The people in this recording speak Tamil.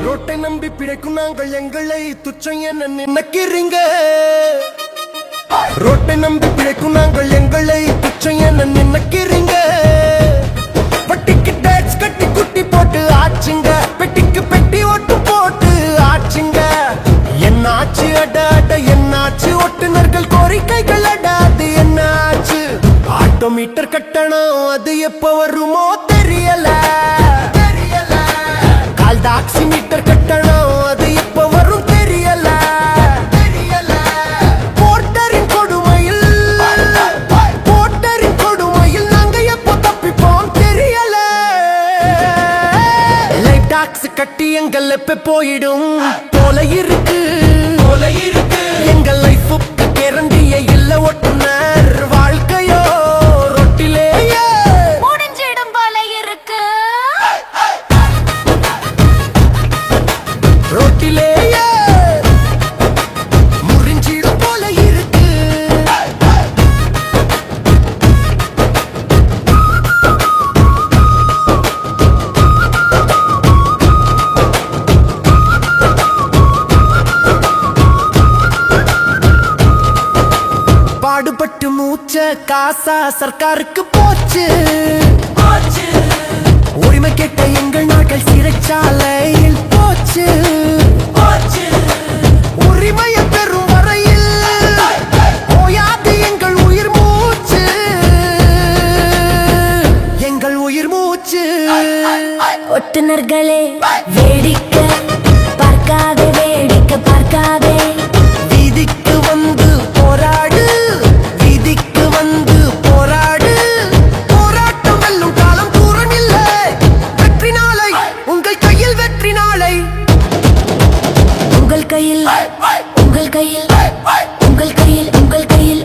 ரோட்டை நம்பி பிழைக்கும் நாங்கள் எங்களை துச்சம் என்ன நினைக்கிறீங்க? ரோட்டை நம்பி பிழைக்கும் நாங்கள் எங்களை துச்சம் என்ன நினைக்கிறீங்க? வட்டிக்கு டேக்ஸ் கட்டி குட்டி போட்டு ஆச்சுங்க, பெட்டிக்கு பெட்டி ஓட்டு போட்டு ஆச்சுங்க. என்னாச்சு அட அட என்னாச்சு? ஒட்டுநர்கள் கோரிக்கைகள் அடாது என்னாச்சு? ஆட்டோமீட்டர் கட்டணம் அது எப்ப வருமோ தெரியல. ஆக்சிமீட்டர் கட்டணம் அது இப்ப வரும் தெரியல. போர்ட்டரின் கொடுமையில் நாங்க எப்ப தப்பிப்போம் தெரியல. லைஃப் டாக்ஸ் கட்டி எங்கள் எப்ப போயிடும் போல இருக்கு. எங்கள் லைஃபுக்கு கேரண்டியே இல்ல ஒட்டுனர் வாழ்க்கையோ ரொட்டிலேயே முடிஞ்சிடும் போல இருக்கு. ரொட்டிலேயே முறிஞ்சிடும் போல இருக்கு. பாடுபட்டு மூச்ச காசா சர்க்காருக்கு போச்சு. உரிமை கேட்ட எங்கள் நாட்கள் சிறைச்சாலையில் போச்சு. உரிமையை பெறும் வரையில் ஓயாது எங்கள் உயிர் மூச்சு. எங்கள் உயிர் மூச்சு. ஒட்டுநர்களே வேடிக்கை பார்க்காதே, வேடிக்கை பார்க்காதே. வீதிக்கு வந்து போராடு, வீதிக்கு வந்து போராடு. போராட்டம் வெல்லும் காலம் தூரம் இல்லை. வெற்றி நாளை உங்கள் கையில், வெற்றி நாளை உங்கள் கையில், உங்கள் கையில், உங்கள் கையில், உங்கள் கையில்.